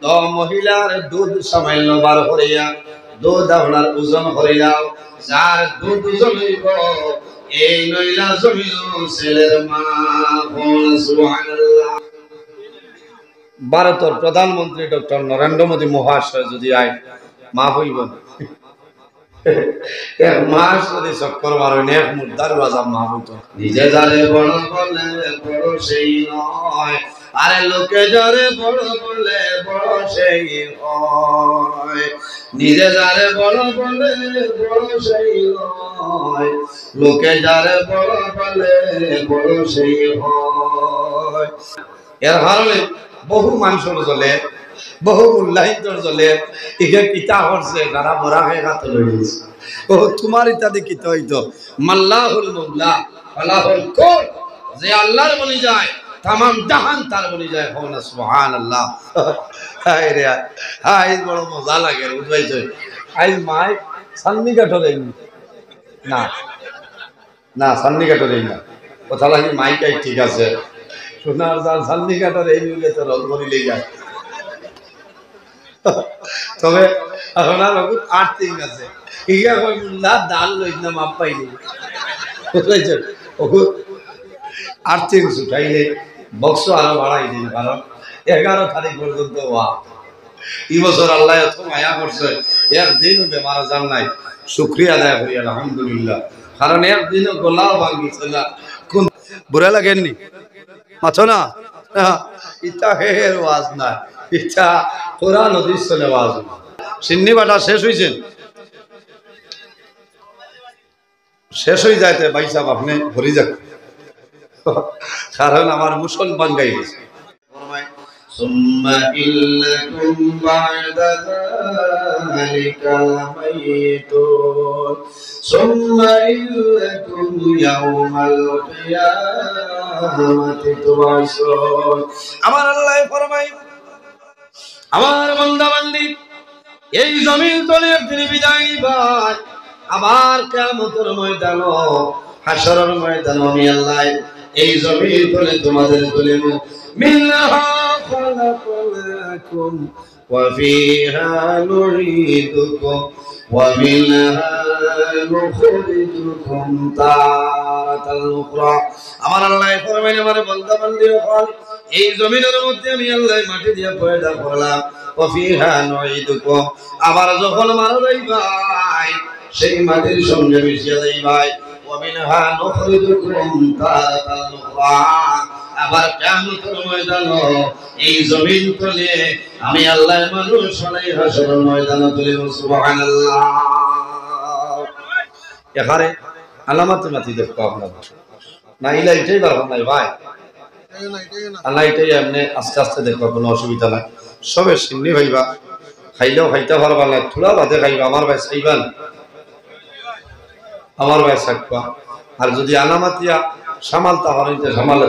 দো মহিলার দুধ সামান্য বার করিয়া দুধ আপনার ওজন করিয়াও যার দুধ জমিব এই নইলা জমিল ছেলের মা। সুবহানাল্লাহ। ভারতের প্রধানমন্ত্রী ডক্টর নরেন্দ্র মোদী মহাশয় যদি আয় মা হইব এক মাস যদি চক্কর মারেন এক মুদ্রার বাজার মা হইত। নিজে যারে বড় বলে বড় সেই নয়, আরে লোকে যারে বড় বলে বড় সেই হয়। নিজে যারে বড় বলে বড় সেই নয়, লোকে যারে বড় বলে বড় সেই হয়। এর কারণে বহু মানুষের জলে বহু মূল্যায়িতর জলে ইকে কিতা করছে যারা বড়া হয়ে গাতে লইছে। ও তোমার ইত্যাদি কিতা হইতো মাল্লাহুল মুল্লা আল্লাহুল কুল, যে আল্লাহর বলি যায় তাম জাহান তার বলি যায়। হো না সুবহানাল্লাহ। হায় রে হায়, বড় মজা লাগে বুঝাইছে। আই মাই সান্নি কাটো দেই না না সান্নি কাটো দেই না, কথা লাগি মাইকাই ঠিক আছে। সোনার জাল সান্নি কাটার এই মিলে তো রদ করিলেই যায়। তবে এখন আর আট দিন আছে ইয়া কই মুল্লা ডাল লই না মাপ পাইনি বুঝাইছে। ওকে আট দিন উঠাইলে বক্স আরো বাড়াই দিন, কারণ 11 তারিখ পর্যন্ত ওয়া এই বছর আল্লাহ এত মায়া করছে একদিনও বেমার জান নাই। শুকরিয়া আদায় করি আলহামদুলিল্লাহ, কারণ একদিনও গোলাও ভাঙিছে না। কোন বুড়া লাগেননি মাথো না ইটা হের ওয়াজ না, ইটা কোরআন হাদিস চলে ওয়াজ। সিন্নি বাটা শেষ হইছে, শেষ হয়ে যাইতে ভাই সাহেব আপনি ভরি যাক, কারণ আমার মুসলমান গাই গেছে। সুম্মা ইল্লাকুম বা'দা যালিকা মাইতুন সুম্মা ইল্লাকুম ইয়াওমাল কিয়ামাতি তুবাসুন। আমার আল্লাহ ফরমায় আমার বান্দা বান্দি এই জমিন তলে একদিন বিদায় নিবাই, আবার কিয়ামতের ময়দান হাশরের ময়দান আমি আল্লাহ এই জমিন তলে তোমাদের তুলিব। মিনহা খালাকনাকুম ওয়া ফিহা নুঈদুকুম ওয়া মিনহা নুখরিজুকুম তারাতাল উখরা। আমার আল্লাহ ফরমায় আমার বান্দা বান্দির হল এই জমিনের মধ্যে আমি আল্লাহ মাটি দিয়ে পয়দা করলাম। ওয়া ফিহা নুঈদুকুম, আবার যখন মারা যাইবাই সেই মাটির সঙ্গে মিশিয়ে যাইবাই। ওয়া মিনহা নুখরিজুকুম তারাতাল উখরা, আবার কিয়ামতের ময়দান এই জমিন তলে আমি আল্লাহ মানুষ বানাই হাশরের ময়দানে তুলিব। সুবহানাল্লাহ। এখানে আলামত মাতি দেখো আপনারা না, ইলা এটাই পারবেন নাই ভাই, আল্লাহ এটাই এমনি আস্তে আস্তে দেখবা, কোনো অসুবিধা নাই। সবে সিন্নি ভাইবা খাইলেও খাইতে পারবা না, থোড়া বাদে খাইবা। আমার ভাই চাইবান, আমার ভাই চাকবা। আর যদি আলামাতিয়া সামাল তাহলে সামাল,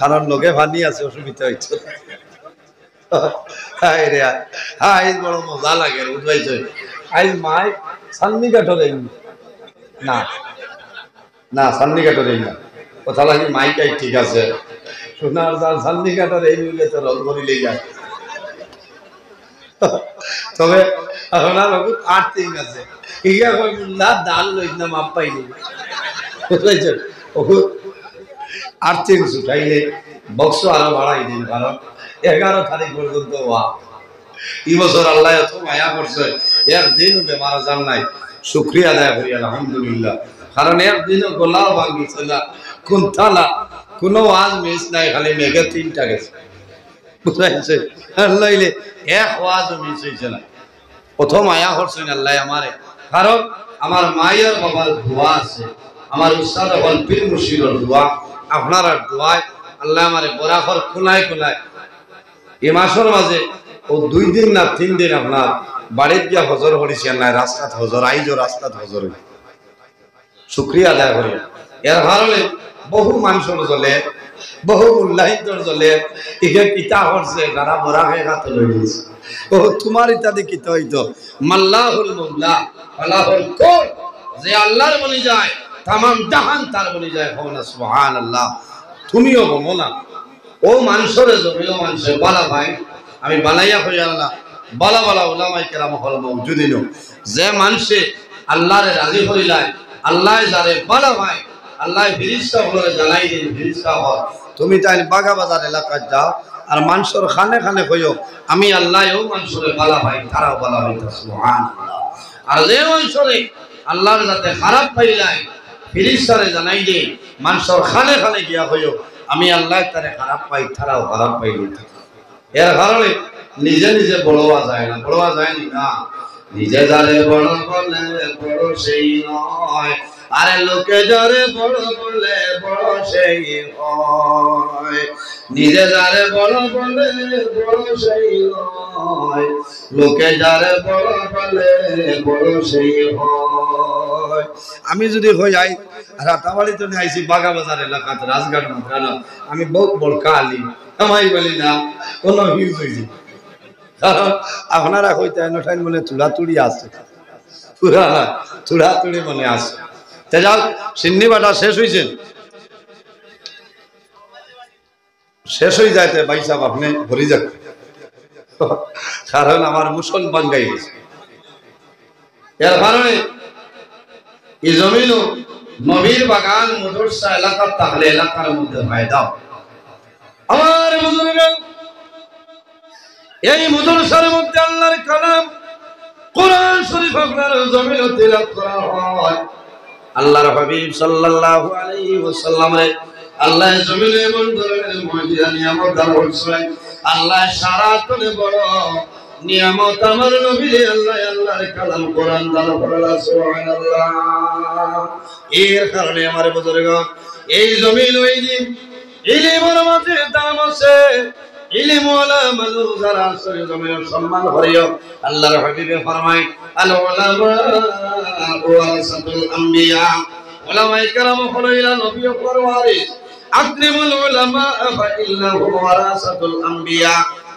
কারণ লোকে ভানি আছে অসুবিধা হইছে। হায় রে হায়, বড় মজা লাগে বুঝাইছে। আই মাই সান্নি কাটো দেই না না সান্নি কাটো দেই না, কথা লাগি মাইকাই ঠিক আছে। সোনার জাল সান্নি কাটার এই মিলে তো রদ করিলেই যায়। তবে এখন আর আট দিন আছে ইয়া কই মুল্লা ডাল লই না মাপ পাইনি বুঝাইছে। ওকে আট দিন উঠাইলে বক্স আরো বাড়াই দিন, কারণ 11 তারিখ পর্যন্ত ওয়া এই বছর আল্লাহ এত মায়া করছে একদিনও বেমার জান নাই। শুকরিয়া আদায় করি আলহামদুলিল্লাহ, কারণ একদিনও গোলাও ভাঙিছে না। কোন থালা কোনো ওয়াজ মিস নাই, খালি মেঘে 3টা গেছে বুঝাইছে। লইলে এক ওয়াজও মিস হয়েছে না। প্রথম মায়া করছেন আল্লাহ আমারে, কারণ আমার মায়ের বাবার দোয়া আছে, আমার উস্তাদ হল পীর মুর্শিদের দোয়া, আপনার দোয়ায় আল্লাহ আমারে বরাবর খোলায় খোলায় এই মাসের মাঝে ও 2 দিন না 3 দিন আপনার বাড়িতে গিয়া হজর করেছেন না, রাস্তাত হজর আইজো রাস্তাত হজর। শুকরিয়া আদায় করি। এর কারণে বহু মানুষের জলে বহু মূল্যায়িতর জলে ইকে কিতা করছে যারা বড়া হয়ে গাতে লইছে। ও তোমার ইত্যাদি কিতা হইতো মাল্লাহুল মুল্লা আল্লাহুল কুল, যে আল্লাহর বলি যায় তাম জাহান তার বলি যায়। হো না সুবহানাল্লাহ। তুমিও বলো না ও মানুষের জমিও মানুষের বলা ভাই আমি বানাইয়া হইয়ার না বালা বালা উলামায়ে কেরাম হল মওজুদিন যে মানুষে আল্লাহরে রাজি হইলায় আল্লাহ যারে বালা ভাই আল্লাহ ফেরেশতা হলে জানাই দিন ফেরেশতা হয় তুমি তাই বাগা বাজার এলাকায় যাও আর মানুষের খানে খানে কইও আমি আল্লাহও মানুষের বালা ভাই তারাও বালা হইতা সুবহানাল্লাহ আর যে মানুষরে আল্লাহর যাতে খারাপ পাইলাই ফেরেশতারে জানাই দিন মানুষের খানে খানে গিয়া কইও আমি আল্লাহ তারে খারাপ পাই তারাও খারাপ পাইলি এর কারণে নিজে নিজে বড়ওয়া যায় না বড়ওয়া যায় না নিজে যারে বড় বলে বড় সেই নয় আরে লোকে যারে বড় বলে বড় সেই হয় নিজে যারে বড় বলে বড় সেই নয় লোকে যারে বড় বলে বড় সেই হয় আমি যদি হই যাই রাতাবাড়ি তো আইছি বাগা বাজার এলাকাতে রাজঘাট মাত্রানা আমি বহুত বড় কালি আমাই বলি না কোনো হিউজ হইছে কারণ আপনারা কইতে নঠাইন মনে তুড়াতুড়ি আছে পুরা তুড়াতুড়ি মনে আছে তে যাও সিন্নি বাটা শেষ হইছে শেষ হয়ে যাইতে ভাই সাহেব আপনি ভরি যাক কারণ আমার মুসলমান গাই গেছে এর কারণে এই জমিন নবীর বাগান মদরসা এলাকা তাহলে এলাকার মধ্যে ভাই দাও আমার বুজুর্গগণ এই মাদ্রাসার মধ্যে আল্লাহর কালাম কোরআন শরীফ আপনার জমিনে তেলাওয়াত করা হয় আল্লাহর হাবিব সাল্লাল্লাহু আলাইহি ওয়াসাল্লাম রে আল্লাহ জমিনে এমন ধরনের মুজিজা নিয়ামত দান করেছেন আল্লাহ সারা করে বড় নিয়ামত আমার নবী আল্লাহ আল্লাহর কালাম কোরআন দান করেছেন সুবহানাল্লাহ এর কারণে আমার বুজুর্গগণ এই জমিন ওই দিন ইলমের মাঝে দাম আছে ইলম ওয়ালা মানুষ যারা আছে জমিনের সম্মান করিও আল্লাহর হাবিবে ফরমায় আল উলামা ওয়ারাসাতুল আম্বিয়া উলামায়ে কেরাম হলো নবী ও ওয়ারিস আকরিমুল উলামা ফা ইন্নাহুম ওয়ারাসাতুল আম্বিয়া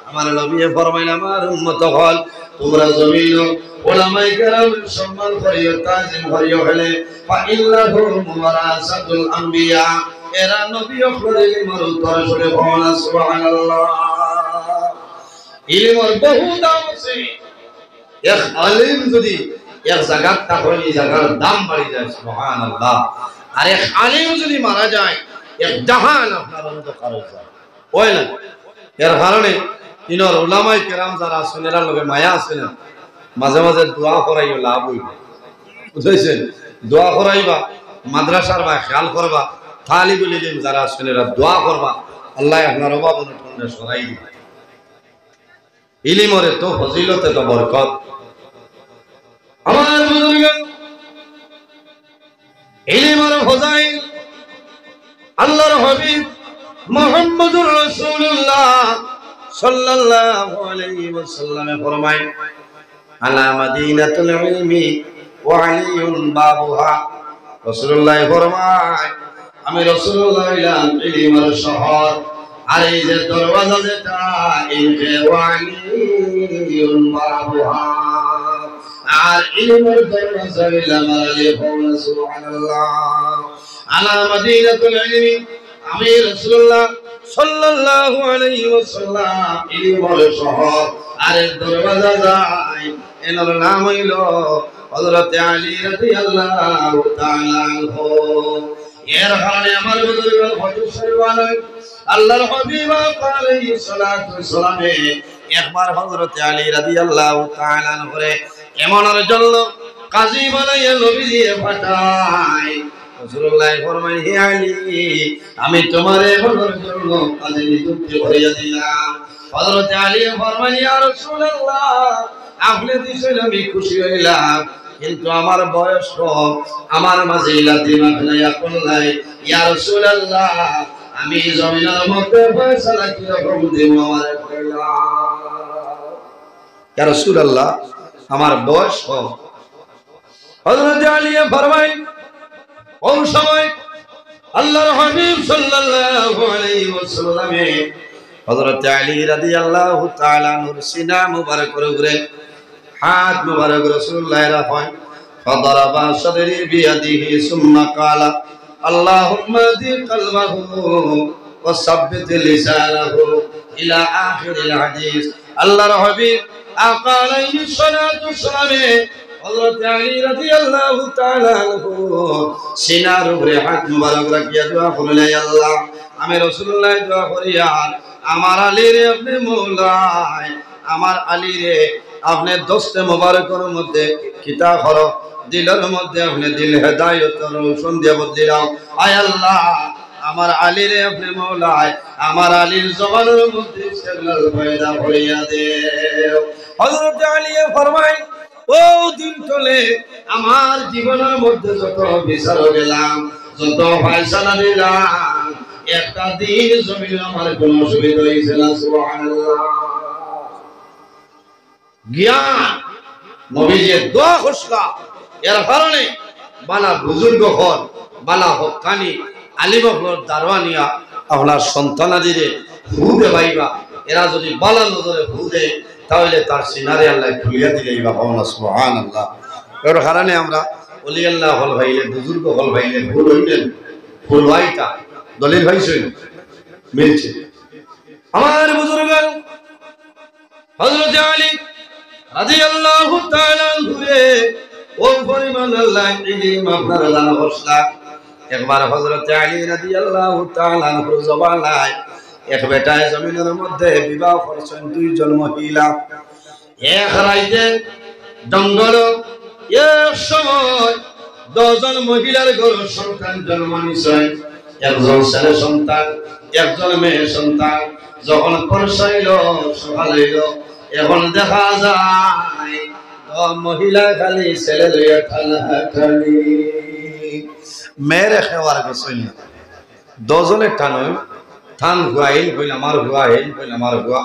আমার নবী ফরমায় আমার উম্মত হল তোমরা জমিন উলামায়ে কেরাম সম্মান করিও তাজিম করিও হলে ফা ইন্নাহুম ওয়ারাসাতুল আম্বিয়া এরা নবী ও ইলমের উত্তর শুনে বলা সুবহানাল্লাহ ইলমের বহু দাম আছে এক আলিম যদি এক জায়গা তাহলে জায়গার দাম বাড়ি যায় সুবহানাল্লাহ আর এক আলিম যদি মারা যায় এক জাহান আপনার অন্ধকার হয়ে যায় হয় না এর কারণে ইনর উলামায়ে কেরাম যারা আছেন এরা লগে মায়া আছে না মাঝে মাঝে দোয়া করাইও লাভ হইবে বুঝাইছেন দোয়া করাইবা মাদ্রাসার বা খেয়াল করবা তালিবুল ইলম যারা আছেন এরা দোয়া করবা আল্লাহ আপনার অভাব অনটন সরাই দিবে ইলমের তো ফজিলত তো বরকত আমার বুজুর্গগণ ইলমের ফজাইল আল্লাহর হাবিব মুহাম্মদুর রাসূলুল্লাহ সাল্লাল্লাহু আলাইহি ওয়াসাল্লাম ফরমায় আলা মাদিনাতুল ইলমি ওয়া আলিয়ুন বাবুহা রাসূলুল্লাহ ফরমায় আমি রাসূলুল্লাহ ইলমের শহর আর এই যে দরওয়াজা যেটা ইলমে ওয়া আলিয়ুন বাবুহা আর ইলমের দরওয়াজা ইলামালে বলা সুবহানাল্লাহ আলা মাদিনাতুল ইলমি আমি রাসূলুল্লাহ সাল্লাল্লাহু আলাইহি ওয়াসাল্লাম ইলমের শহর আর দরওয়াজা যায় এর নাম হইল হযরত আলী রাদিয়াল্লাহু তাআলা আনহু এর কারণে আমার বুজুর্গগণ হযরত সাল্লাল্লাহু আল্লাহর হাবিব আলাইহিস সালাতু ওয়াসসালাম একবার হযরত আলী রাদিয়াল্লাহু তাআলা আনহু এমনের জন্য কাজী বানাইয়া নবী দিয়ে পাঠায় রাসূলুল্লাহ ফরমায় হে আলী আমি তোমারে এমনের জন্য কাজী নিযুক্ত করিয়া দিলাম হযরত আলী ফরমায় ইয়া রাসূলুল্লাহ আপনি দিছেন আমি খুশি হইলাম কিন্তু আমার বয়স কম আমার মাঝে লাতি মাখলাই আকল নাই ইয়া রাসূলুল্লাহ আমি জমিনের মধ্যে ফয়সালা কি রকম দেব আমারে কইলাম ইয়া রাসূলুল্লাহ আমার বয়স কম হযরত আলী ফরমায় কোন সময় আল্লাহর হাবিব সাল্লাল্লাহু আলাইহি ওয়াসাল্লাম হযরত আলী রাদিয়াল্লাহু তাআলা আনহুর সিনা মুবারকের উপরে হাত মুবারক রাসূলুল্লাহ রাখেন ফাদারাবা সাদরি বিয়াদিহি সুম্মা ক্বালা আল্লাহুম্মা দি কলবাহু ওয়া সাব্বিত লিসানাহু ইলা আখিরিল হাদিস। আল্লাহর হাবিব আকা আলাইহিস সালাতু ওয়াসসালাম হযরত আলী রাদিয়াল্লাহু তাআলা আনহু সিনার উপরে হাত মুবারক রাখিয়া দোয়া করলেন, আল্লাহ আমি রাসূলুল্লাহ দোয়া করিয়া আমার আলী রে আপনি মওলায়, আমার আলী রে আপনি দস্তে মুবারকের মধ্যে কিতা করো, দিলের মধ্যে আপনি দিল হেদায়েত রোশন দিয়ে বদলে দাও। আয় আল্লাহ আমার আলী রে আপনি মওলায়, আমার আলীর জবানের মধ্যে ইসলাম পয়দা করিয়া দেও। হযরত আলী ফরমায়, ও দিন চলে আমার জীবনের মধ্যে যত বিচার গেলাম, যত ফয়সালা দিলাম, একটা দিন জমিনে আমার কোনো অসুবিধা হয়েছে না। সুবহানাল্লাহ। জ্ঞান নবীজির দোয়া খসলা, এর কারণে বালা বুজুর্গ হন, বালা হকানি আলিম হকলর দারওয়ানিয়া আপনার সন্তানাদিরে হুদে ভাইবা, এরা যদি বালা নজরে হুদে তাহলে তার সিনারে আল্লাহ খুলিয়া দিলেই বা পাওনা। সুবহানাল্লাহ। এর কারণে আমরা ওলি আল্লাহ হল ভাইলে, বুজুর্গ হল ভাইলে ভুল হইলেন, ভুল ভাইটা দলিল ভাই সই মিলছে। আমার বুজুর্গ হযরত আলী রাদিয়াল্লাহু তাআলা আনহু ও পরিমাণ আল্লাহ ইলম আপনার জানা বসলা। একবার হযরত আলী রাদিয়াল্লাহু তাআলা আনহু জবানায় এক বেটায় জমিনের মধ্যে বিবাহ করছেন দুইজন মহিলা। এক রাইতে জঙ্গল, এক সময় 10 জন মহিলার ঘরে সন্তান জন্ম নিছে, একজন ছেলে সন্তান, একজন মেয়ে সন্তান। যখন পরশাইল সকাল হইল, এখন দেখা যায় মহিলা খালি ছেলে লইয়া খালি মেয়ের খেওয়ার গেছেন। 10 জনের টান থান হুয়া এই হইল আমার হুয়া, এই হইল আমার হুয়া,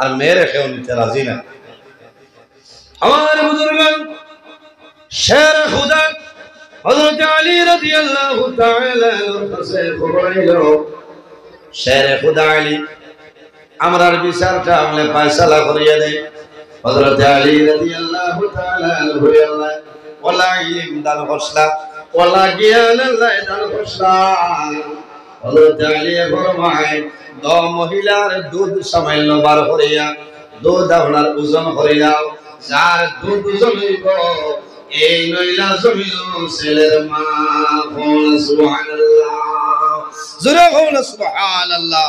আর মেয়ের খেও নিতে রাজি না। আমার বুজুর্গ শের খুদা হযরত আলী রাদিয়াল্লাহু তাআলা আনহুর কাছে খবর আইল, শের খুদা আলী আমরার বিচারটা আমলে ফয়সালা করিয়া দেয়। হযরত আলী রাদিয়াল্লাহু তাআলা আনহু ওয়ালা ইলম দান করছলা, ওয়ালা জ্ঞান আল্লাহ দান করছলা। হযরত আলী ফরমায়, 10 মহিলার দুধ সামান্য বার করিয়া দুধ আপনার ওজন করিয়া, যার দুধ ওজন হইব এই নইলা জমিল ছেলের মা। সুবহানাল্লাহ, জোরে বলুন সুবহানাল্লাহ।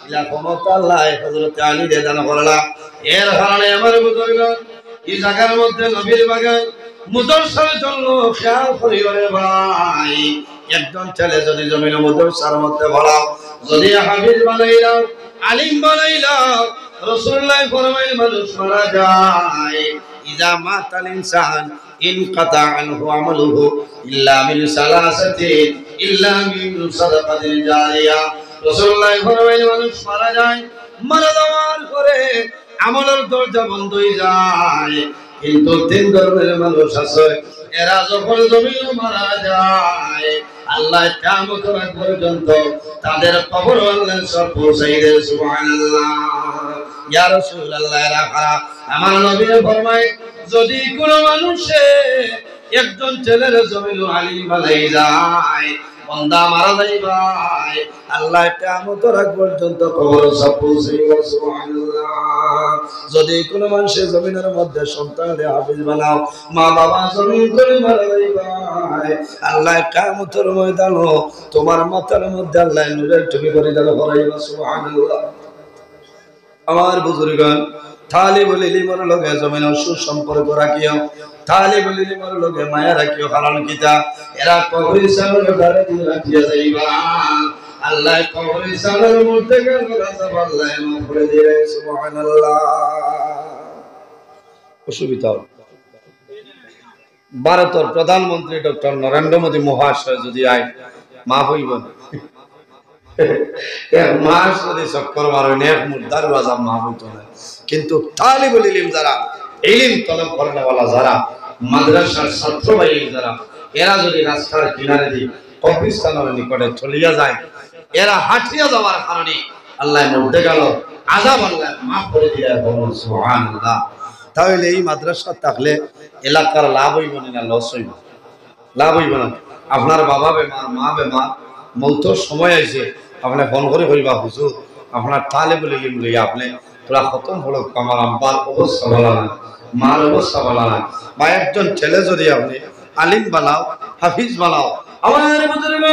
ইলা ক্ষমতা আল্লাহ হযরত আলী রে দান করলা। এর কারণে আমার বুজুর্গ এই জায়গার মধ্যে নবীর বাগান মুদরসার জন্য খেয়াল করিও রে ভাই। একজন ছেলে যদি জমিনে মুদরসার মধ্যে ভরাও, যদি হাফিজ বানাইলাও, আলিম বানাইলাও, রাসূলুল্লাহ ফরমাইল মানুষ মারা যায়, ইজা মাতাল ইনসান ইনকাতা আনহু আমালুহু ইল্লা মিন সালাসাতিন ইল্লা মিন সাদাকাতিন জারিয়া। রাসূলুল্লাহ ফরমাইল মানুষ মারা যায়, মারা যাওয়ার পরে আমলের দরজা বন্ধ হয়ে যায়, কিন্তু 3 ধরনের মানুষ আছে, এরা যখন জমিনে মারা যায় আল্লাহ কিয়ামতের আগ পর্যন্ত তাদের কবর আল্লাহ সব পৌঁছাই দেয়। সুবহানাল্লাহ। ইয়া রাসূলুল্লাহ, এরা কারা? আমার নবী ফরমায়, যদি কোন মানুষে একজন ছেলের জমিনে আলিম বানাই যায়, বান্দা মারা যাইবাই, আল্লাহ কিয়ামতের আগ পর্যন্ত কবর সব পৌঁছাইব। সুবহানাল্লাহ। যদি কোন মানুষের জমিনের মধ্যে সন্তানরে হাফেজ বানাও, মা বাবা জমিন করে মারা যাইবাই, আল্লাহ কিয়ামতের ময়দানে তোমার মাথার মধ্যে আল্লাহ নূরের টুপি করে দাও করাইব। সুবহানাল্লাহ। আমার বুজুর্গগণ, তালিবুল ইলমের লগে জমিনের সুসম্পর্ক রাখিও, তালিবুল ইলমের লগে মায়া রাখিও। কারণ কিতা, এরা কবরিস্তানের দ্বারা দিন রাখিয়া যাইবা, আল্লাহ কবরিস্তানের মধ্যে গেল রাজা আল্লাহ মাফ করে দিবে। সুবহানাল্লাহ। অসুবিধা ভারতের প্রধানমন্ত্রী ডক্টর নরেন্দ্র মোদী মহাশয় যদি আয়, মাফ হইব না। এক মাস যদি চক্কর মারেন, এক মুদ্রার আযাব মাফ হইতো না। কিন্তু তালিবুল ইলম যারা, ইলম তলব করেনওয়ালা যারা, মাদ্রাসার ছাত্র ভাই যারা, এরা যদি রাস্তার কিনারে দিয়ে কবরস্থানের নিকটে চলিয়া যায়, এরা হাঁটিয়া যাওয়ার কারণে আল্লাহ মধ্যে গেল আযাব আল্লাহ মাফ করে দিয়ে। সুবহানাল্লাহ। তাহলে এই মাদ্রাসা থাকলে এলাকার লাভ হইব না লস হইব? লাভ হইব না। আপনার বাবা বেমার, মা বেমার, মৌতর সময় আইছে, আপনি ফোন করে কইবা, হুজুর আপনার তালেবুল ইলম লইয়া আপনি পুরা খতম হলো আমার আব্বার অবস্থা বলা না, মার অবস্থা বলা না, বা একজন ছেলে যদি আপনি আলিম বানাও, হাফিজ বানাও, আমার বুজুর্গ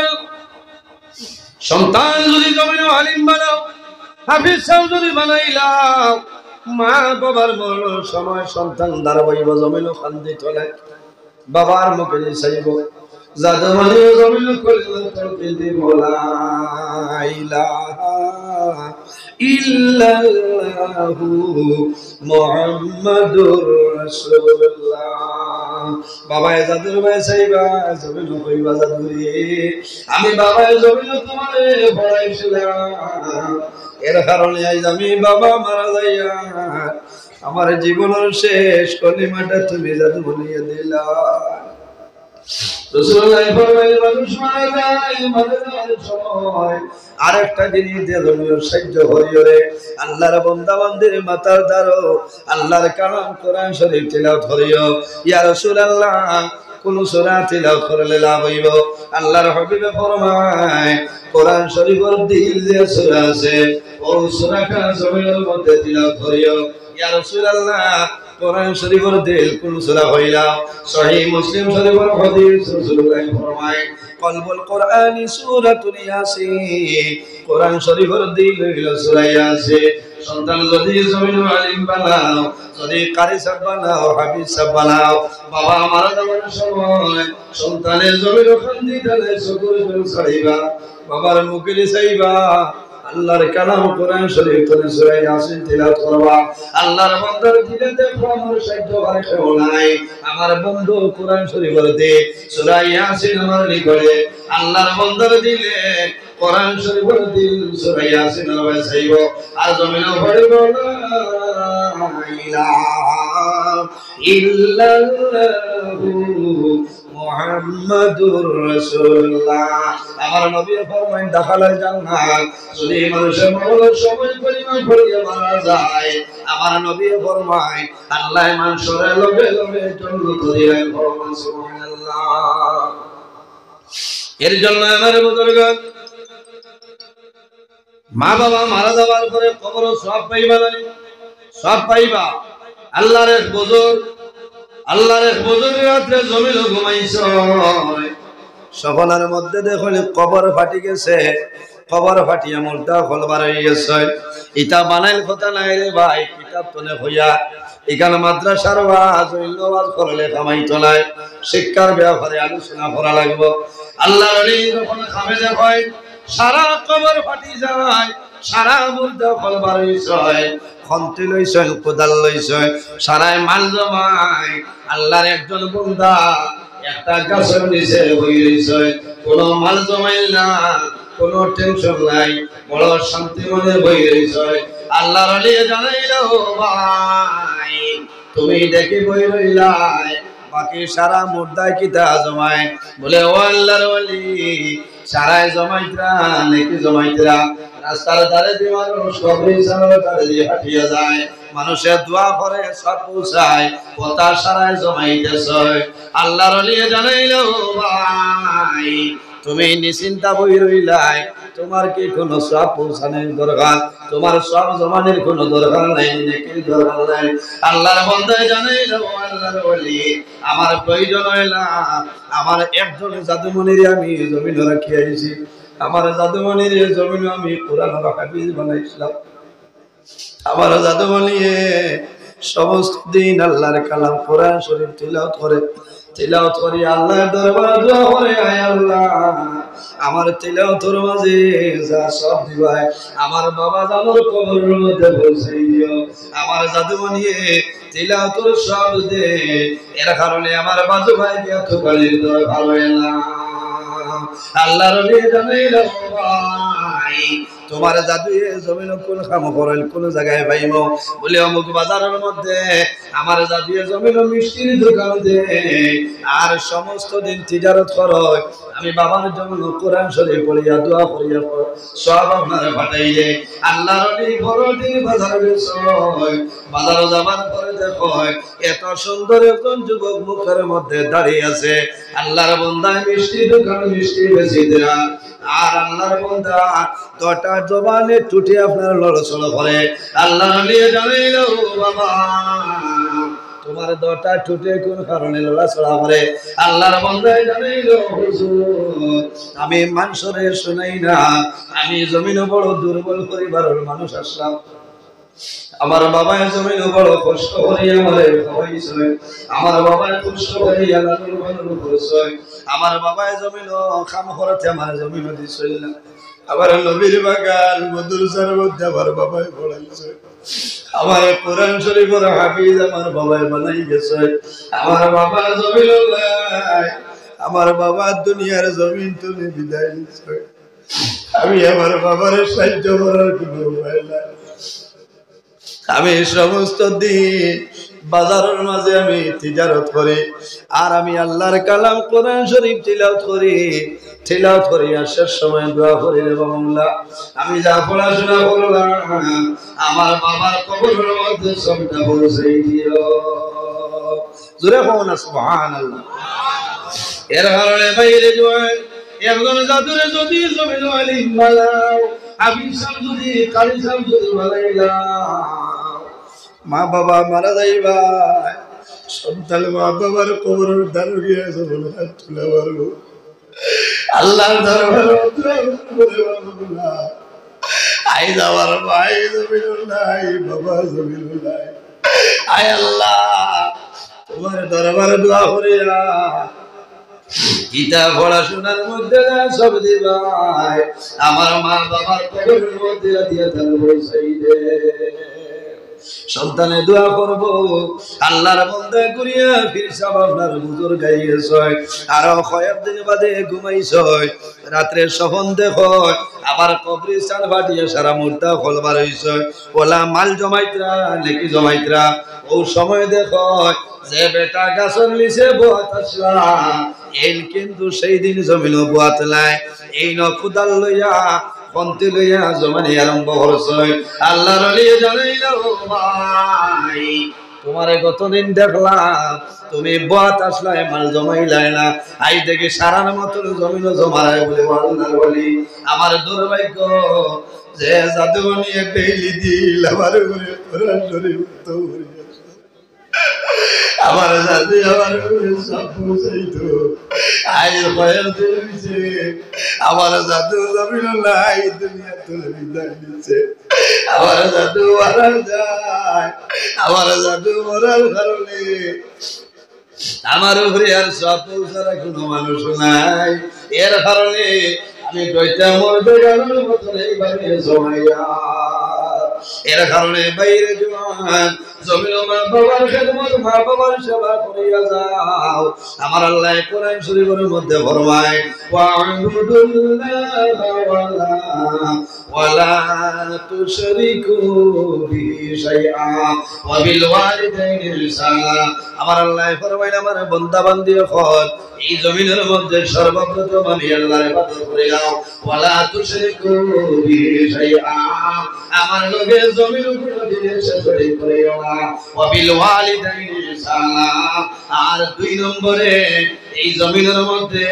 সন্তান যদি জমিনে আলিম বানাও, হাফিজ সাহেব যদি বানাইলাও, মা বাবার মরণ সময় সন্তান দাঁড়াইব জমিনে খান্দি তোলে, বাবার মুখে চাইব জাদু মানে জমিনে কইলে তোকে দিব লা ইলাহা ইল্লাল্লাহু মুহাম্মাদুর রাসূলুল্লাহ। বাবায়ে জাদুর ভাই চাইবা জমিনে কইবা জাদুরে আমি বাবায়ে জমিনে তোমারে পড়াইছিলাম, এর কারণে আজ আমি বাবা মারা যাইয়া আমার জীবনের শেষ কলিমাটা তুমি জাদু বলিয়ে দিলা। রাসূলুল্লাহ ফরমাইলেন মানুষ মারা যায়, মারা যাওয়ার সময় আরেকটা জিনিস দিয়ে জমির সাহায্য হইরে আল্লাহর বান্দা বান্দির মাথার দ্বারো আল্লাহর কালাম কোরআন শরীফ তিলাওয়াত করিও। ইয়া রাসূলুল্লাহ কোন সূরা তিলাওয়াত করলে লাভ হইব? আল্লাহর হাবিবে ফরমায় কোরআন শরীফের দিল যে সূরা আছে ও সূরাটা জমিনের মধ্যে তিলাওয়াত করিও। ইয়া রাসূলুল্লাহ কোরআন শরীফের দিল কোন সূরা হইলা? সহিহ মুসলিম শরীফের হাদিস রাসূলুল্লাহ ফরমায় কলবুল কোরআনি সূরাতুল ইয়াসিন, কোরআন শরীফের দিল হইল সূরা ইয়াসিন। সন্তান যদি জমিন আলিম বানাও, যদি কারি সাহেব বানাও, হাফিজ সাহেব বানাও, বাবা মারা যাওয়ার সময় সন্তানের জমিন খান্দি ঢালে চকুর জল ছাড়িবা, বাবার মুখে চাইবা আল্লাহর কালাম কোরআন শরীফ থেকে সূরা ইয়াসিন তিলাওয়াত করবা। আল্লাহর বান্দার দিলে দেখো আমার সাহায্য করে কেউ নাই, আমার বন্ধু কোরআন শরীফের দে সূরা ইয়াসিন আমার নিকটে আল্লাহর বান্দার দিলে কোরআন শরীফের দিল সূরা ইয়াসিন আমার চাইব আর জমিনে পড়িব লা ইলাহা ইল্লাল্লাহু মুহাম্মাদুর রাসূলুল্লাহ। আমার নবী ফরমান দাখালাল জান্নাত, যদি মানুষের মরণের সময় পরিমাণ করিয়া মারা যায় আমার নবী ফরমান আল্লাহ মানুষের লগে লগে জান্নাত দিয়া ফরমান সুবহানাল্লাহ। এর জন্য আমার বুজুর্গ মা বাবা মারা যাওয়ার পরে কবর সওয়াব পাইবা না? সওয়াব পাইবা। আল্লাহর এক বুজুর্গ রাত্রে জমিন ঘুমাইছ, সকলের মধ্যে দেখলে কবর ফাটি গেছে, কবর ফাটিয়া মুলটা ফলবার হয়ে গেছে। ইটা বানাইল কথা নাই রে ভাই, কিতাব তনে হইয়া এখানে মাদ্রাসার ওয়াজ ওয়াজ করলে কামাই তোলায় শিক্ষার ব্যাপারে আলোচনা করা লাগবে। আল্লাহর ওলি যখন খামেজা হয় সারা কবর ফাটি যায়, সারা মুলটা ফলবার হয়েছে, খন্তি লইছে কোদাল লইছে সারায় মাল জমায়। আল্লাহর একজন বান্দা একটা গাছের নিচে বই রইছে, কোনো মাল জমাইল না, কোনো টেনশন নাই, বড় শান্তি মনে বই রইছে। আল্লাহর ওলি জানাইলো ভাই তুমি দেখি বই রইলাই, বাকি সারা মুর্দায় কিতা জমায়? বলে ও আল্লাহর ওলি সারায় জমাইতরা নাকি জমাইতরা? রাস্তার ধারে দিয়ে মানুষ কবরের ধারে দিয়ে হাঁটিয়া যায়, মানুষের দোয়া করে সব পৌঁছায়, কথা সারায় জমাইতেছে। আল্লাহর ওলি জানাইলো ভাই তুমি নিশ্চিন্তা বই রইলাই, তোমার কি কোনো সব পৌঁছানোর দরকার? তোমার সব জমানের কোনো দরকার নাই, নেকির দরকার নাই। আল্লাহর বান্দা জানাইলো আল্লাহর ওলি আমার প্রয়োজন হইলা আমার একজন জাদুমণির আমি জমিন রাখি আইছি, আমার জাদুমণির জমিন আমি কোরআনের হাফিজ বানাইছিলাম। আমার জাদুমণি সমস্ত দিন আল্লাহর কালাম কোরআন শরীফ তিলাওয়াত করি আল্লাহর দরবারে দোয়া করে, আয় আল্লাহ আমার তিলাওয়াতের মাঝে যা সব দিবাই আমার বাবা জানোর কবরের মধ্যে বসে দিও। আমার জাদুমণি তিলাওয়াতের সব দে, এর কারণে আমার বাজু ভাই এত কালির দরকার হয় না। আল্লাহর ওলি জানাইলো ভাই তোমার জাদু জমিন কোন কাম করেন কোন জায়গায় পাইব? বলে অমুক বাজারের মধ্যে আমার জাদু জমিন মিষ্টির দোকান দে আর সমস্ত দিন তিজারত করয়, আমি বাবার জন্য কোরআন শরীফ পড়িয়া দোয়া করিয়া সব আপনারা পাঠাই দে। আল্লাহর ওলি বড়দিন বাজার গেছে, বাজার যাবার পরে দেখো এত সুন্দর একজন যুবক মুখের মধ্যে দাঁড়িয়ে আছে, আল্লাহর বান্দা মিষ্টি দোকান মিষ্টি বেশি দেয়া। আর আল্লাহর বান্দা দুটা জবানে টুটে আপনার লড়ছড় করে আল্লাহ নিয়ে জানাইল বাবা তোমার দুটা টুটে কোন কারণে লড়াছড়া করে আল্লাহর বান্দায় জানাইল হুজুর আমি মানুষরে শুনাই না আমি জমিনে বড় দুর্বল পরিবারের মানুষ আসলাম আমার বাবা জমিন বড় কষ্ট করে আমারে খাওয়াইছে আমার বাবা কষ্ট করে আল্লাহর বান্দা করেছে আমার বাবা জমিন কাম করতে আমার জমিন দিছিল না আবার নবীর বাগান মাদ্রাসার মধ্যে আমার বাবাই পড়াইছে আমার কোরআন শরীফের হাফিজ আমার বাবাই বানাই গেছে আমার বাবা জমিন নাই আমার বাবা দুনিয়ার জমিন তুলে বিদায় নিছে আমি আমার বাবার সাহায্য করার কোনো উপায় নাই আমি সমস্ত দিন বাজারের মাঝে আমি তিজারত করি আর আমি আল্লাহর কালাম কোরআন শরীফ তিলাওয়াত করি আর শেষ সময় দোয়া করি রে বাবা আমি যা পড়াশোনা করলাম আমার বাবার কবরের মধ্যে সবটা পৌঁছাই দিও জোরে বলুন না সুবহানাল্লাহ এর কারণে বাইরে জয় একজন জাদুরে যদি জমিন আলিম বানাও আমি যদি কালি যদি বানাইলাম মা বাবা মারা যাইবা সন্তান মা বাবার কবরের দ্বারে গিয়েছে বলে হাত তুলে পারবো আল্লাহর দরবারে আই যাওয়ার ভাই জমিন নাই বাবা জমিন নাই আয় আল্লাহ তোমার দরবারে দোয়া করিয়া গীতা পড়াশোনার মধ্যে সব দিবাই আমার মা বাবার কবরের মধ্যে দিয়ে থাকবো সেই দে সন্তানে দোয়া করব আল্লাহর বান্দা করিয়া ফির সব আপনার হুজুর গাইয়েছে আর কয়েকদিন বাদে ঘুমাইছে রাত্রে স্বপ্ন দেখো আবার কবরস্থান ফাটিয়া সারা মুর্দা খোলবার হইছে ওলা মাল জমাইতরা লেকি জমাইতরা ও সময় দেখো যে বেটা গাছের নিচে বোয়াত আসলা এই কিন্তু সেই দিন জমিন বোয়াত নাই এই নকুদাল লইয়া পন্থী লইয়া জমানি আরম্ভ করছে আল্লাহর লিয়ে জানাইল ভাই তোমারে কতদিন দেখলাম তুমি বোয়াত আসলাই মাল জমাইলাই না আই দেখি সারার মতো জমিন জমারাই বলে আল্লাহর বলি আমার দুর্ভাগ্য যে জাদুবনি ডেইলি দিল আমার উপরে কোরআন শরীফ তো আমার জাতি আমার সব পৌঁছাইতো আজ ভয়ের দিয়েছে আমার জাদু জমিন নাই দুনিয়া তুলে বিদায় দিচ্ছে আমার জাদু মারা যায় আমার জাদু মরার কারণে আমার উপরে আর সব পৌঁছার কোনো মানুষ নাই এর কারণে আমি কইতে মরতে গেলাম মতন এইভাবে জমাইয়া এর কারণে বাইরে জমান জমিন মা বাবার খেদমত মা বাবার সেবা করিয়া যাও আমার আল্লাহ কোরআন শরীফের মধ্যে ফরমায় ওয়ালা তুশরিকু বিহি শাইআ ওয়া বিল ওয়ালিদাইনি ইহসানা আমার আল্লাহ ফরমায় আমার বান্দা বান্দি হল এই জমিনের মধ্যে সর্বপ্রথম আমি আল্লাহর ইবাদত করে নাও ওয়ালা তুশরিকু বিহি শাইআ আমার লগে জমির উপর দিনে শরীক করিও না ওয়া বিল ওয়ালিদাইনি ইহসানা আর দুই নম্বরে এই জমিনের মধ্যে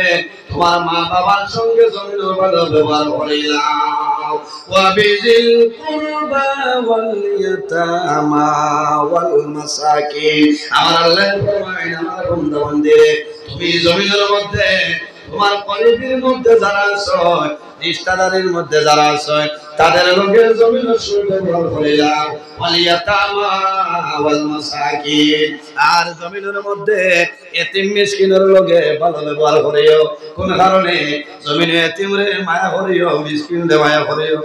তোমার মা বাবার সঙ্গে জমিনের ভালো ব্যবহার করিলাম ওয়া বিজিল কুরবা ওয়াল ইয়াতামা ওয়াল মাসাকিন আমার আল্লাহ ফরমায় আমার বান্দা বান্দিরে তুমি জমিনের মধ্যে তোমার কলিবির মধ্যে যারা আছে রিশতাদারের মধ্যে যারা আছে তাদের লোকের জমিনের সুব্যবহার করিলাম ওয়াল ইয়াতামা ওয়াল মাসাকিন আর জমিনের মধ্যে এতিম মিসকিনের লগে ভালো ব্যবহার করিও কোন কারণে জমিনে এতিমরে মায়া করিও মিসকিনরে মায়া করিও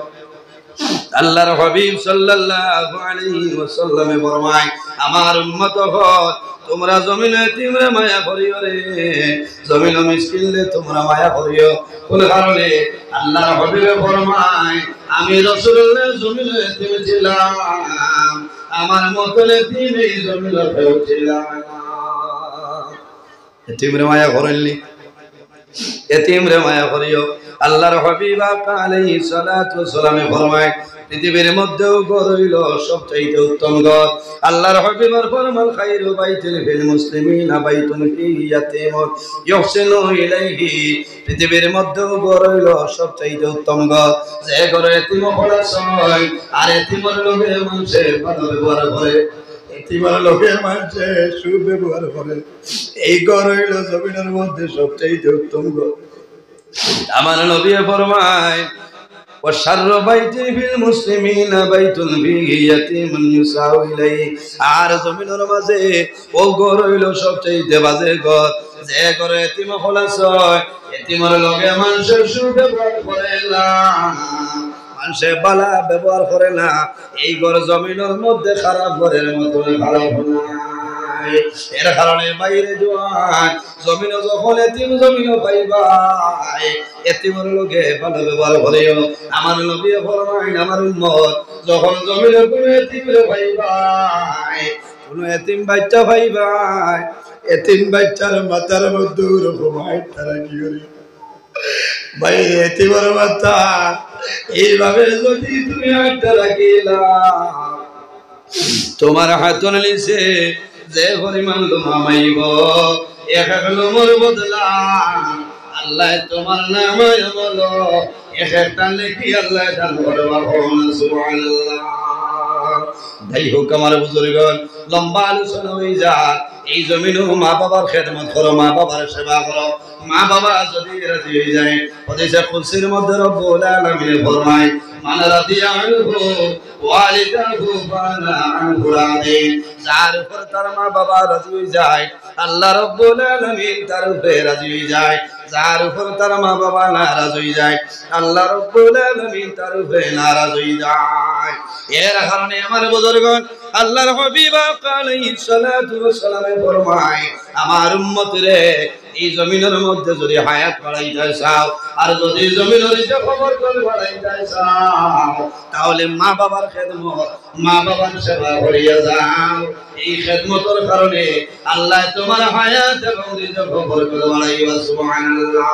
আল্লাহর হাবিব সাল্লাল্লাহু আলাইহি ওয়াসাল্লাম ফরমায় আমার উম্মত হল তোমরা জমিনে এতিমরে মায়া করিও রে জমিনে মিসকিনরে তোমরা মায়া করিও কোন কারণে আল্লাহর হাবিব ফরমায় আমি রাসূলুল্লাহ জমিনে এতিম ছিলাম আমার মত এতিম এই জমিনে কেউ ছিল না এতিমরে মায়া করিলি এতিমরে মায়া করিও আল্লাহর হাবিব আলাইহিস সালাতু ওয়াস সালামে ফরমায় পৃথিবীর মধ্যেও ঘর হইল সবচেয়ে উত্তম ঘর। আল্লাহর হাবিবের ফরমান খায়রু বাইতিন ফিল মুসলিমিনা বাইতুন ফিহি ইয়াতীমুন ইহসিনু ইলাইহি। পৃথিবীর মধ্যেও ঘর হইল সবচেয়ে উত্তম ঘর যে ঘরে এতিম খোলাস হয় আর এতিমের লগে মানুষে ভালো ব্যবহার করে, এতিমের লগে মানুষে সুব্যবহার করে, এই ঘর হইল জমিনের মধ্যে সবচেয়ে উত্তম ঘর। আমার নবী ফরমায় وشر بيت في المسلمين بيت فيه يتيم يسعى إليه। আর জমিনের মাঝে ও ঘর হইল সবচেয়ে বাজে ঘর যে ঘরে এতিম খোলাস হয়, এতিমের লগে মানুষের সুব্যবহার করে না, মানুষের বালা ব্যবহার করে না, এই ঘর জমিনের মধ্যে খারাপ ঘরের মতো খারাপ না। এর কারণে বাইরে জোয়ান জমিন যখন এতিম জমিন পাইবাই এতিমের লগে ভালো ব্যবহার করিও। আমার নবী ফরমায় আমার উম্মত যখন জমিনে কোনো এতিম পাইবাই, কোনো এতিম বাচ্চা পাইবাই, এতিম বাচ্চার মাথার মধ্যে ওরকম হাইটটা রাখি করি ভাই, এতিমের মাথা এইভাবে যদি তুমি হাইটটা রাখিলা তোমার হাতন নিচে যে পরিমাণ লোমা মাইব এক এক লোমর বদলা আল্লাহ তোমার নামায় বলো এক একটা লেখি আল্লাহ দান করবা। সুবহানাল্লাহ। যাই হোক আমার বুজুর্গণ, লম্বা আলোচনা হয়ে যায়। এই জমিনও মা বাবার খেদমত করো, মা বাবার সেবা করো। মা বাবা যদি রাজি হয়ে যায়, হাদিসে কুদসির মধ্যে রব্বুল আলামিন ফরমায় মান রাদিয়া আনহু ওয়ালিদাহু ফানা আনহু রাদি। যার উপর তার মা বাবা রাজি হয়ে যায় আল্লাহ রব্বুল আলামিন তার উপরে রাজি হয়ে যায়। যার উপর তার মা বাবা নারাজ হয়ে যায় আল্লাহ রব্বুল আলামিন তার উপরে নারাজ হয়ে যায়। এর কারণে আমার বুজুর্গণ আল্লাহর হাবিব আলাইহিস সালাতু ওয়াস সালাম ফরমায় আমার উম্মত রে এই জমিনের মধ্যে যদি হায়াত বাড়াইতে চাও আর যদি জমিনের যে খবর করে বাড়াইতে চাও তাহলে মা বাবার খেদমত, মা বাবার সেবা করিয়া যাও। এই খেদমতের কারণে আল্লাহ তোমার হায়াত এবং রিজিক খবর করে বাড়াইবা। সুবহানাল্লাহ।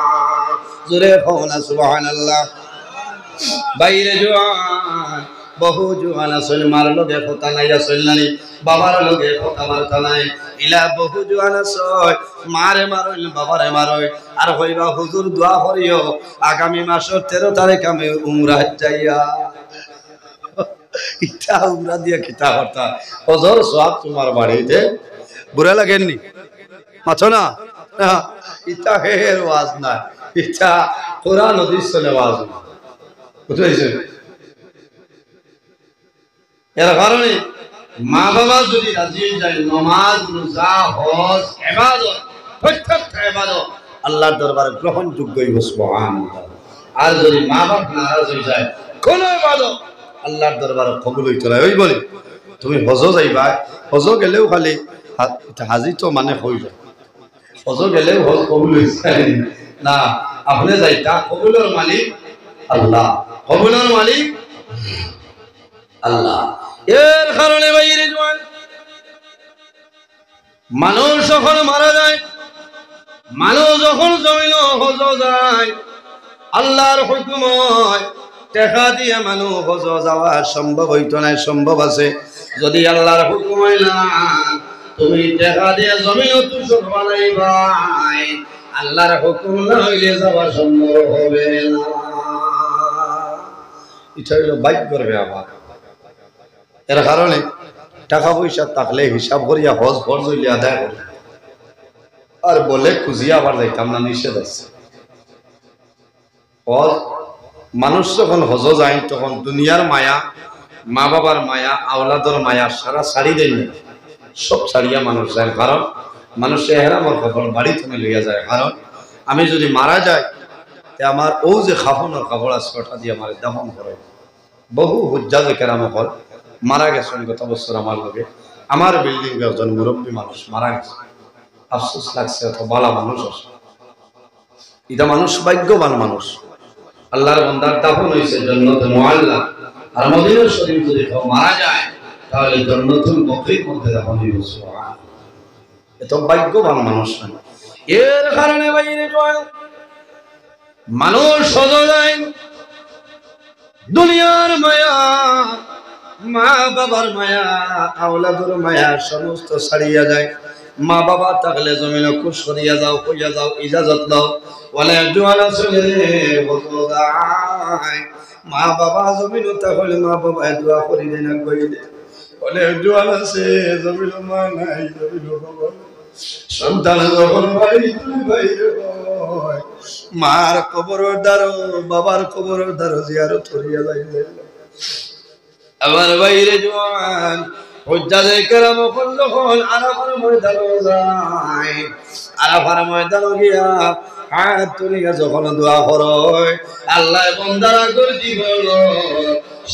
জোরে কওনা সুবহানাল্লাহ। বাইরে জোয়ান বহু জোয়ান আসল মার লগে কথা নাই, আসল নানি বাবার লগে কথা বার্তা নাই। ইলা বহু জোয়ান আসল মারে মারইল বাবারে মারই আর হইবা হুজুর দোয়া করিও আগামী মাসের 13 তারিখ আমি উমরা যাইয়া। ইটা উমরা দিয়া কিতা করতা হজর সওয়াব তোমার বাড়িতে বুড়া লাগেননি মাছো না। ইটা হের ওয়াজ না, ইটা কোরআন হাদিস চলে ওয়াজ বুঝাইছে। এর কারণে মা বাবা যদি রাজি হয়ে যায় নামাজ রোজা হজ ইবাদত প্রত্যেকটা ইবাদত আল্লাহর দরবারে গ্রহণযোগ্য হইব। সুবহানাল্লাহ। আর যদি মা বাবা নারাজ হয়ে যায় কোন ইবাদত আল্লাহর দরবারে কবুল হইতো না। ওই বলে তুমি হজ যাইবা, হজ গেলেও খালি হাজি তো মানে হই যায়, হজ গেলেও হজ কবুল হইছে না, আপনি যাইতা কবুলের মালিক আল্লাহ, কবুলের মালিক আল্লাহ। এর কারণে বাইরে জোয়ান মানুষ যখন মারা যায়, মানুষ যখন জমিন হজ যায় আল্লাহর হুকুম হয় টাকা দিয়ে মানুষ হজ যাওয়া সম্ভব হইতো না। সম্ভব আছে যদি আল্লাহর হুকুম হয় না তুমি টাকা দিয়ে জমিন তুষক বানাইবাই, আল্লাহর হুকুম না হইলে যাওয়া সম্ভব হবে না। এটা হইল বাইক করবে আবার। এর কারণে টাকা পয়সা থাকলে হিসাব করিয়া হজ ফরজ হইলে আদায় করে আর বলে খুঁজিয়া আবার যাইতাম না, নিষেধ আছে। হজ মানুষ যখন হজ যায় তখন দুনিয়ার মায়া, মা বাবার মায়া, আওলাদর মায়া সারা ছাড়ি দেন, সব ছাড়িয়া মানুষ যায়। কারণ মানুষ এহরামর কাপড় বাড়ি থেকে লইয়া যায়। কারণ আমি যদি মারা যাই আমার ও যে খাফনের কাপড় আছে ওটা দিয়ে আমার দাফন করে। বহু হুজ্জাজ কেরামে হল মারা গেছেন গত বছর আমার লগে, আমার বিল্ডিং একজন মুরব্বী মানুষ মারা গেছে, আফসোস লাগছে। এত ভালো মানুষ আছে, এটা মানুষ ভাগ্যবান মানুষ। আল্লাহর বান্দার দাফন হয়েছে জান্নাতুল মুআল্লা। আর মদিনা শরীফ যদি কেউ মারা যায় তাহলে জান্নাতুল বকীর মধ্যে দাফন হইবে। সুবহানাল্লাহ। এত ভাগ্যবান মানুষ। এর কারণে বাইরে জয় মানুষ সজায় দুনিয়ার মায়া, মা বাবার মায়া, আওলাদের মায়া সমস্ত ছাড়িয়া যায়। মা বাবা থাকলে জমিন খুশ করিয়া যাও, কইয়া যাও, ইজাজত দাও। বলে জোয়ানা চলে মা বাবা জমিন তাহলে মা বাবা দোয়া করি দেয় না, কইলে বলে জোয়ান আছে জমিন মা নাই, জমিন বাবা সন্তান যখন বাড়ি বাইরে হয় মার কবরের দ্বারো বাবার কবরের দ্বারো জিয়ারত করিয়া যাইলে আমার বাইরে জোয়ান হজ্জাজে কেরাম যখন আরাফার ময়দানে যায়, আরাফার ময়দানে গিয়া হাত তুলিয়া যখন দোয়া করে আল্লাহ বান্দারা করে জীবন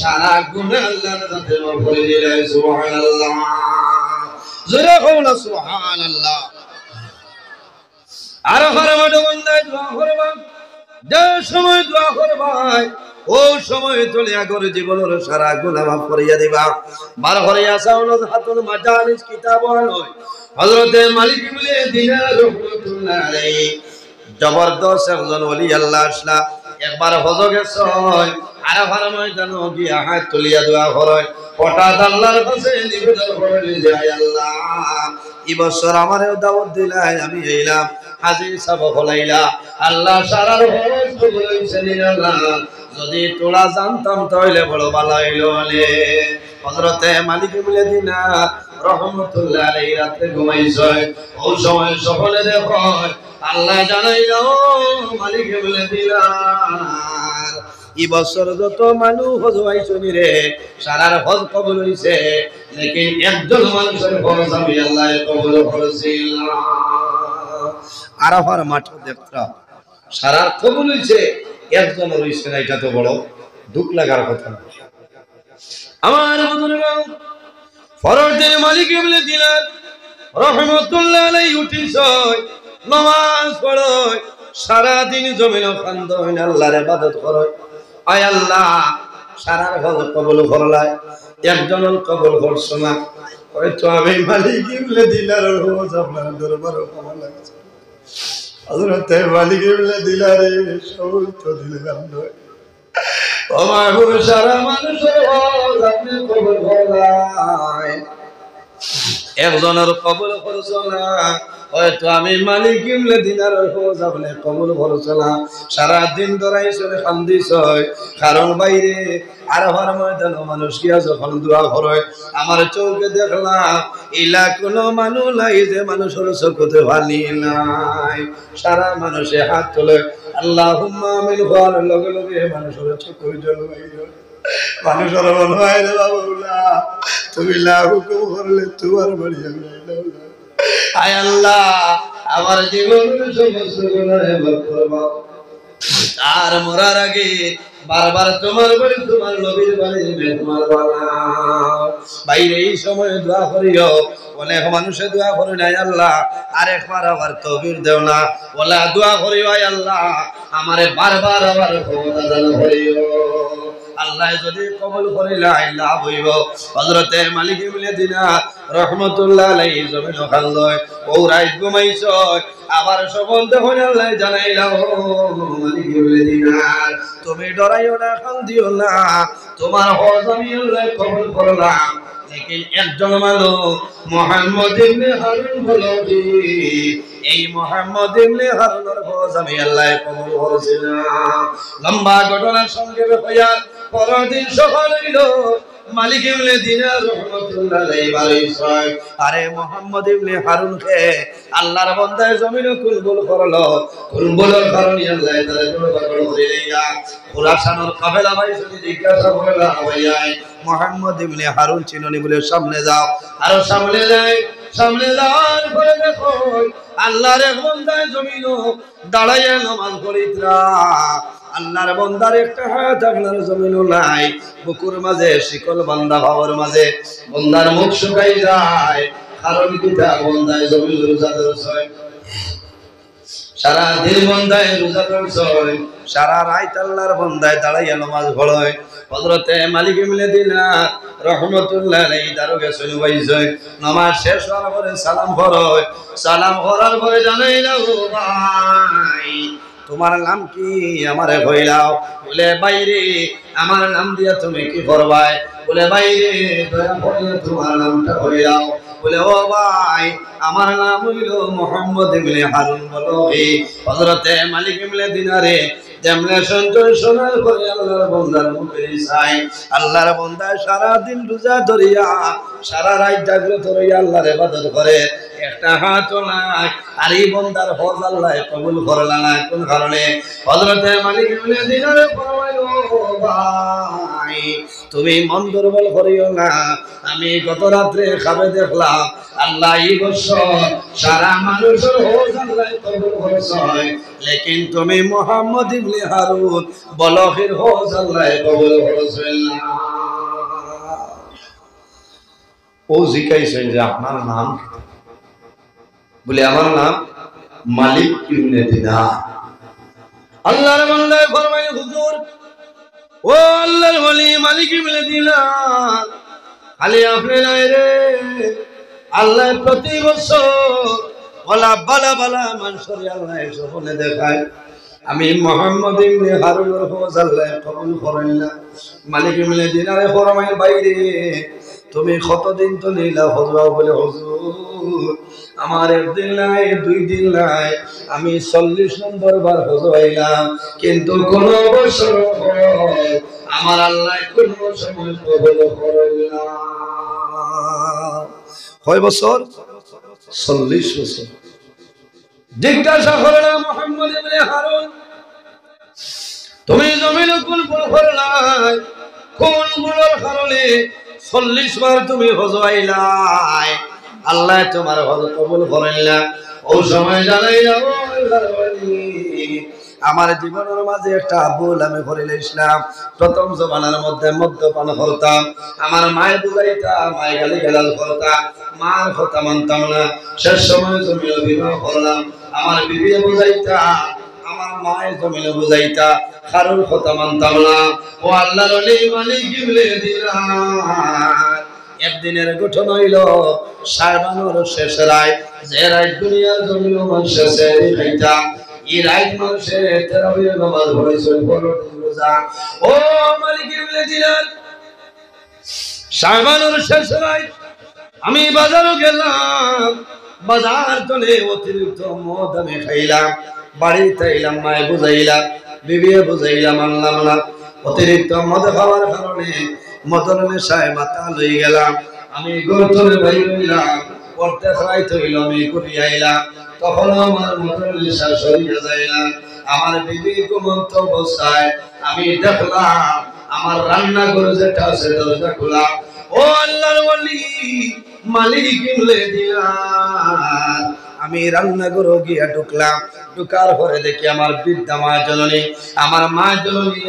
সারা গুনাহ আল্লাহর কাছে মাফ করে দিলেন। সুবহানাল্লাহ, জোরে বলো সুবহানাল্লাহ। আরাফার ময়দানে দোয়া করবা, যে সময় দোয়া করবাই ও সময় তুলিয়া করে জীবনের সারা গুনাহ মাফ করিয়া দিবা। বার হরিয়া সাউলত হাতুল মাজালিস কিতাব নয় হযরত মালিক ইবনে দিনার রাহমাতুল্লাহ আলাইহি জবরদস্ত একজন ওলি আল্লাহ আসলা একবার হজ গেছে আরাফার ময়দানে গিয়া হাত তুলিয়া দোয়া করে হঠাৎ আল্লাহর কাছে নিবেদন করে যায়, আল্লাহ এই বছর আমারও দাওয়াত দিলাই, আমি এলাম হাজী সাহেব হলাইলা, আল্লাহ সারার হজ কবুল হইছে আল্লাহ, যদি তোরা জানতাম তাহলে বড় ভালো হইল। হযরত মালিক ইবনে দিনার রাহমাতুল্লাহ আলাইহি রাতে ঘুমাইছে, ওই সময় সকলে দেখো আল্লাহ জানাইল মালিক ইবনে দিনার এই বছর যত মানুষ হজ হইছনি রে সারার হজ কবুল হইছে, লেকিন একজন মানুষের হজ আমি আল্লাহ কবুল করেছিল। আরাফার মাঠে দেখতা সারার কবুল হইছে, একজন হইছে না, এটা তো বড় দুঃখ লাগার কথা। আমার বুজুর্গগণ ফরজের মালিক ইবনে দিনার রাহমাতুল্লাহ আলাইহি উঠিছে, নামাজ পড়ে সারা দিন জমিন কান্দ হইনা আল্লাহর ইবাদত করে। আয় আল্লাহ সারার হজ কবুল করলাই, একজন কবুল করছো না, হয়তো আমি মালিক ইবনে দিনারের হজ আপনার দরবারে কবুল লাগছে। হযরত মালিক ইবনে দিনারে সমস্ত দিল কান্দ, ও মাহবুব সারা মানুষের হজ আপনি কবুল করলাই, একজনের কবুল করছো না, হয়তো আমি মালিক ইবনে দিনারের হজ আপনি কবুল করছো না। সারা দিন ধরাইছো কান্দিছ, কারণ বাইরে আরাফার ময়দানে মানুষ গিয়া যখন দোয়া করে আমার চোখে দেখলাম ইলা কোনো মানুষ নাই যে মানুষের চোখতে পানি নাই। সারা মানুষে হাত তোলে আল্লাহুম্মা আমিন হওয়ার লগে লগে মানুষের চোখে জল বাইর, মানুষের মনে হয় রে বাবুলা তুমি না হুকুম করলে তোমার বাড়ি আমি না। আয় আল্লাহ আমার জীবনের সমস্ত গুনাহ মাফ করবা, আর মরার আগে বারবার তোমার বাড়ি তোমার নবীর বাড়ি মেহমান বানাও। বাইরে এই সময় দোয়া করিও, অনেক মানুষে দোয়া করে নাই আল্লাহ আরেকবার আবার তৌফিক দেও না, ওলা দোয়া করিও আয় আল্লাহ আমারে বারবার আবার ক্ষমতা দান করিও। আল্লাহ যদি কবুল করিলাই লাভ হইব। হযরত মালিক ইবনে দিনার রাহমাতুল্লাহ আলাইহি জমিন খালয় ও রাত ঘুমাইছ, আবার সকল দেখুন আল্লাহ জানাইলাম মালিক ইবনে দিনার তুমি ডরাইও না, কান্দিও না, তোমার হজ আমি আল্লাহ কবুল করলাম, লেকিন একজন মানুষ মুহাম্মদ ইবনে হারুন হলো এই মুহাম্মদ ইবনে হারুনের হজ আমি আল্লাহ কবুল করেছিলাম। লম্বা ঘটনার সঙ্গে হইয়া পরের দিন সকাল হইল মালিক ইবনে দিনার রাহমাতুল্লাহ আলাইহি বাড়ি, আরে মুহাম্মদ ইবনে হারুন কে আল্লাহর বান্দায় জমিনে কুলবুল করলো, কুলবুলের কারণে আল্লাহ তাআলা কুলবুল করে দিলা। খুরাসানের কাফেলা ভাই যদি জিজ্ঞাসা করলা ভাইয়া মুহাম্মদ ইবনে হারুন চিননি বলে সামনে যাও, আর সামনে যায়, সামনে যাওয়ার পরে দেখো আল্লাহর এক বান্দায় জমিনে দাঁড়াইয়া নামাজ পড়িতরা, আল্লাহর বান্দার একটা হাত আপনার জমিনও নাই, বুকুর মাঝে শিকল বান্দা ভাবর মাঝে বান্দার মুখ শুকাই যায়, কারণ কিটা বান্দায় জমিন রোজা ধরছে, সারা দিন বান্দায় রোজা ধরছে, সারা রাত আল্লাহর বান্দায় দাঁড়াইয়া নামাজ পড়ে। হযরত মালিক ইবনে দিনার রাহমাতুল্লাহ আলাইহি দারুগে শুনে বাইছে, নামাজ শেষ হওয়ার পরে সালাম করে, সালাম করার পরে জানাইলা ও ভাই তোমার নাম কি আমারে কইলাও বলে বাইরে আমার নাম দিয়া তুমি কি করবাই বলে বাইরে দয়া করে তোমার নামটা কইলাও বলে ও ভাই আমার নাম হইল মুহাম্মদ ইবনে হারুন বলহি হযরতে মালিক ইবনে দিনারে যেমনে সন্তোষ শোনার পরে আল্লাহর বান্দার মুখে চাই আল্লাহর বান্দা সারা দিন রোজা ধরিয়া সারা রাত জাগ্রত রইয়া আল্লাহর ইবাদত করে একটা হাত নাই আর এই বান্দার হজ আল্লাহ কবুল করলা না কোন কারণে হযরতে মালিক ইবনে দিনারে ফরমাইলো ভাই তুমি মন দুর্বল করিও না আমি গত রাতে খাবে দেখলাম আল্লাহ এই বছর সারা মানুষের হজ আল্লাহ কবুল করেছে লেকিন তুমি মুহাম্মদ ইবনে হারুন বলহের হজ আল্লাহ কবুল করেছেন না ও জিজ্ঞাসা যে আপনার নাম বলে আমার নাম মালিক ইবনে দিনার আল্লাহর বান্দা ফরমায় হুজুর ও আল্লাহর ওলি মালিক ইবনে দিনার খালি আপনি নাই রে আল্লাহ প্রতি বছর ওলা বালা বালা মানুষের আল্লাহ স্বপ্নে দেখায় আমি মুহাম্মদ ইবনে হারুনের হজ আল্লাহ কবুল করেন না মালিক ইবনে দিনারে ফরমায় বাইরে তুমি কতদিন তো লীলা হজবাও বলে হুজুর আমার একদিন নাই দুই দিন নাই আমি 40 নম্বর বার হজবাইলাম কিন্তু কোন বছর আমার আল্লাহ কোন সময় কবুল করেন না কয় বছর 40 বছর জিজ্ঞাসা করলাম মুহাম্মদ ইবনে হারুন তুমি জমিনে কোন ভুল করলাই কোন ভুলের কারণে 40 বার তুমি হজ আইলাই আল্লাহ তোমার হজ কবুল করেন না ও সময় জানাই আমার জীবনের মাঝে একটা ভুল আমি করে নিয়েছিলাম প্রথম জমানার মধ্যে মদ্যপান করতাম আমার মায়ের বুঝাইতাম মায়ের গালি গালাজ করতাম মার কথা মানতাম না শেষ সময় জমিনে বিবাহ করলাম আমার বিবিয়ে বুঝাইতাম আমার মায়ের জমিনে বুঝাইতা কারোর কথা মানতাম না ও আল্লাহর ওলি মালিক ইবনে দিনার একদিনের গঠন হইল শাবানের শেষ রাত যে রাত দুনিয়ার জমিন মানুষের সেহরি খাইতা এই রাত মানুষের তারাবির নামাজ পড়েছে বড় রোজা ও মালিক ইবনে দিনার শাবানের শেষ রাত আমি বাজারে গেলাম বাজার থেকে অতিরিক্ত মদ আমি খাইলাম বাড়িতে এলাম মায়ে বুঝাইলাম বিবিয়ে বুঝাইলাম আনলাম না অতিরিক্ত মদ খাওয়ার কারণে মদর নেশায় মাথা লই গেলাম আমি গর্তনে বাইরে হইলাম পড়তে খাইতে হইল আমি ঘুরে আইলাম তখন আমার মদর নেশা সরিয়ে যায় না আমার বিবি ঘুমন্ত অবস্থায় আমি দেখলাম আমার রান্নাঘর যেটা আছে দরজা খোলা ও আল্লাহর ওলি মালিক ইবনে দিনার আমি রান্নাঘরে গিয়া ঢুকলাম ঢুকার পরে দেখি আমার বৃদ্ধা মা জননী আমার মা জননী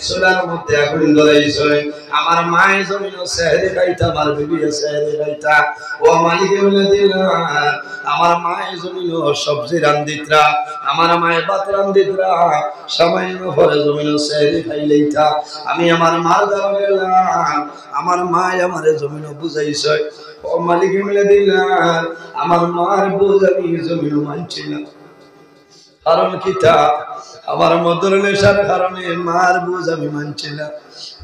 চুলার মধ্যে আগুন ধরাইছে আমার মায়ের জমিন সেহরি খাইতা আমার বিবি সেহরি খাইতা ও মালিক ইবনে দিনার আমার মায়ের জমিন সবজি রান্দিতরা আমার মায়ের ভাত রান্দিতরা সামান্য পরে জমিন সেহরি খাইলেইতা আমি আমার মার দ্বারা গেলাম আমার মা আমার জমিন বুঝাইছে ও মালিক ইবনে দিনার আমার মার বুঝ আমি জমিন মানছি না কারণ কিতা আমার মদর নেশার কারণে মার বুঝ আমি মানছি না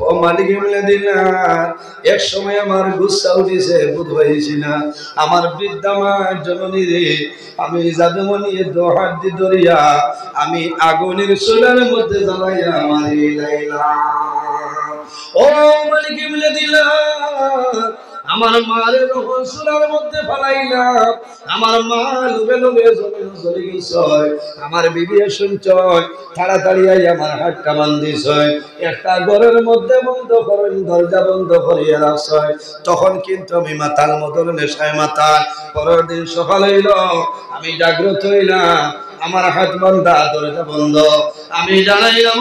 ও মালিক ইবনে দিনার এক সময় আমার গুসা উঠেছে বুধ হয়েছি না আমার বৃদ্ধা মা জননী রে আমি জাদুমণি দোহাত দি দরিয়া আমি আগুনের চুলার মধ্যে জ্বালাইয়া মারি লাইলাম ও মালিক ইবনে দিনার আমার মার যখন চুলার মধ্যে ফেলাইলাম আমার মা লোভে লোভে জমিন চলে গেছে আমার বিবি শুনছ তাড়াতাড়ি আমার হাতটা বান্ধিছ একটা ঘরের মধ্যে বন্ধ করেন দরজা বন্ধ করিয়া রাখছ তখন কিন্তু আমি মাতাল মদর নেশায় মাতাল পরের দিন সকাল হইল আমি জাগ্রত হইলাম আমার হাত বান্ধা দরজা বন্ধ আমি জানাইলাম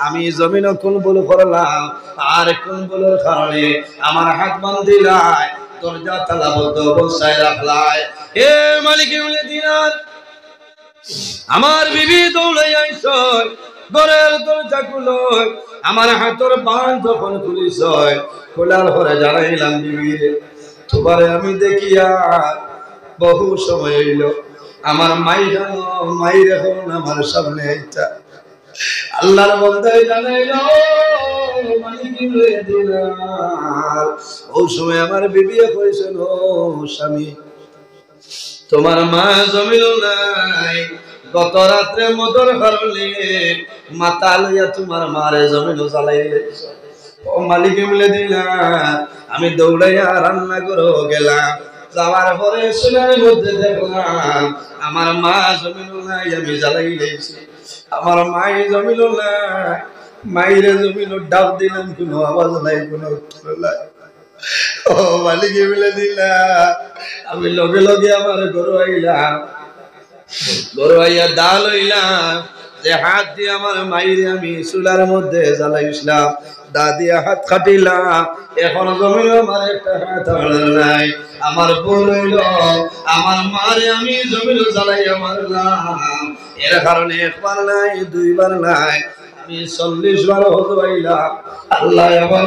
আমি জমিন কোন ভুল করলাম আর কোন ভুলের কারণে আমার হাত বান্ধিলাই দরজা তালাবদ্ধ অবস্থায় রাখলাই হে মালিক ইবনে দিনার আমার বিবি দৌড়াই আইছ ঘরের দরজা খুলো আমার হাতের বাঁধ যখন খুলিস খোলার পরে জানাইলাম বিবি তোমারে আমি দেখিয়া বহু সময় হইল আমার মাই রেখো না আমার সামনে এটা আল্লাহর বন্দায় জানাইলো মালিক দিলার ও সময় আমার বিবি কইছেন ও স্বামী তোমার মা জমিল নাই গত রাত্রে মদর কারণে মাথা লইয়া তোমার মারে জমিন জ্বালাই ও মালিক মিলে দিলা আমি দৌড়াইয়া রান্না করে গেলাম যাওয়ার পরে চুলার মধ্যে দেখলাম আমার মা জমিল নাই আমি জ্বালাই দিয়েছি আমার মাই জমিল নাই মাইরে জমিল ডাব দিলাম কোনো আওয়াজ নাই কোনো উত্তর নাই ও মালিক মিলে দিলা আমি লগে লগে আমার গরু আইলাম গরু আইয়া ডাল হইলাম যে হাত দিয়ে আমার মাইরে আমি চুলার মধ্যে জ্বালাইছিলাম দা দিয়া হাত খাটিলাম এখন জমিল আমার একটা হাত নাই আমার বোন হইল আমার মারে আমি জমিল জ্বালাইয়া মারলাম এর কারণে একবার নাই দুইবার নাই আমি 40 বার হতে পাইলাম আল্লাহ আমার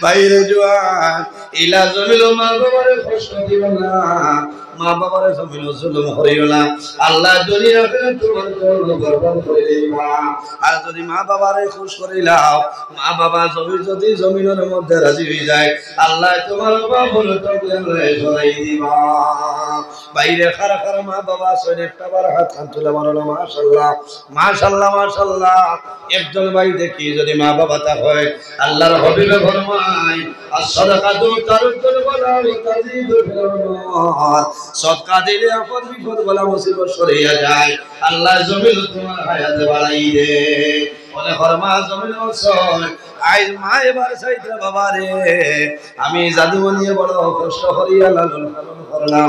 বাইরে জোয়ান ইলা জমিল মা বাবারে কষ্ট দিও না মা বাবারে জমিল জুলুম করিও না আল্লাহ দুনিয়াতে তোমার জন্য বরবাদ করে দিবা আর যদি মা বাবারে খুশ করিলাও মা বাবা যদি জমিনের মধ্যে রাজি হয়ে যায় আল্লাহ তোমার বাবুল তকলে সরাই দিবা বাইরে খারা খারা মা বাবা সৈন একবার হাত খান তুলে মারলো মাশাআল্লাহ মাশাআল্লাহ মাশাআল্লাহ একজন ভাই দেখি যদি মা বাবা তা হয় আল্লাহর হাবিবে ফরমায় as-sadaqatu tarudul bala wa tazidul firman সদকা দিলে আপদ বিপদ বলা মুসিবত সরিয়ে যায় আল্লাহ জমিল তোমার হায়াত বাড়াই দে বলে ফরমা জমিল ওসল আই মা এবার চাইতে বাবা রে আমি জাদু নিয়ে বড় কষ্ট করিয়া লালন পালন করলাম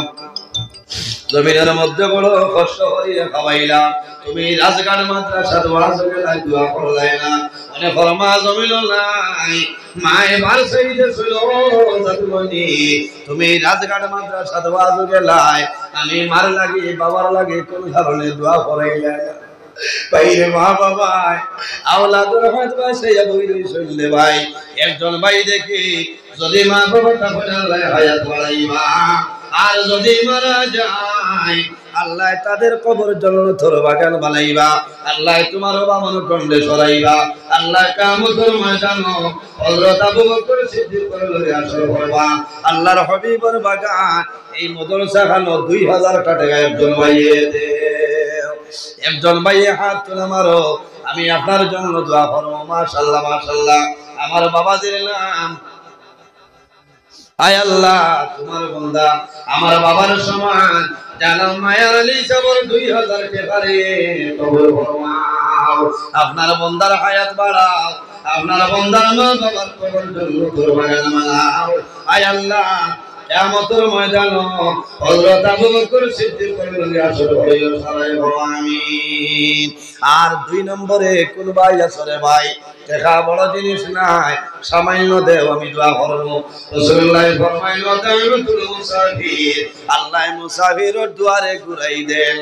জমিনের মধ্যে বড় কষ্ট করিয়া খাওয়াইলাম তুমি রাজগান মাদ্রাসার ওয়াজ গেলা দোয়া করলে না মানে ফরমা জমিল নাই মা এবার চাইতে ছিল জাদুমণি তুমি রাজগান মাদ্রাসার ওয়াজ গেলাই আমি মার লাগি বাবার লাগি কোন কারণে দোয়া করাইলা বাইরে মা বাবা আওলাদের হাত বাসাইয়া বইরে শুনলে ভাই একজন ভাই দেখি যদি মা বাবা তাহলে আল্লাহ হায়াত বাড়াইবা আর যদি মারা যায় আল্লাহ তাদের কবর জান্নাতের বাগান বানাইবা আল্লাহ তোমার বামন কন্ডে সরাইবা আল্লাহ কিয়ামতের ময়দানে হযরত আবু বকর সিদ্দিক করে আসর করবা আল্লাহর হাবিবের বাগান এই মাদ্রাসা খানো 2000 টাকা একজন ভাইয়ে দে একজন ভাইয়ে হাত তুলে মারো আমি আপনার জন্য দোয়া করব মাশাআল্লাহ মাশাআল্লাহ আমার বাবাজির নাম আয় আল্লাহ তোমার বান্দা আমার বাবার সমান জালাল মায়ার আলী সবর 2000 টাকা রে কবুল ফরমাও আপনার বান্দার হায়াত বাড়াও আপনার বান্দার মা বাবার কবর জান্নাতের বাগান বানাও আয় আল্লাহ কিয়ামতের ময়দানে হযরত আবু বকর সিদ্দিক করে আসর হইও সবাই আমিন আর 2 নম্বরে কোন ভাই আসরে ভাই দেখা বড় জিনিস নাই সামান্য দেও আমি দোয়া করব রাসূলুল্লাহ ফরমাইলো তাইয়ুতুল মুসাফির আল্লাহ মুসাফিরের দুয়ারে ঘুরাই দেন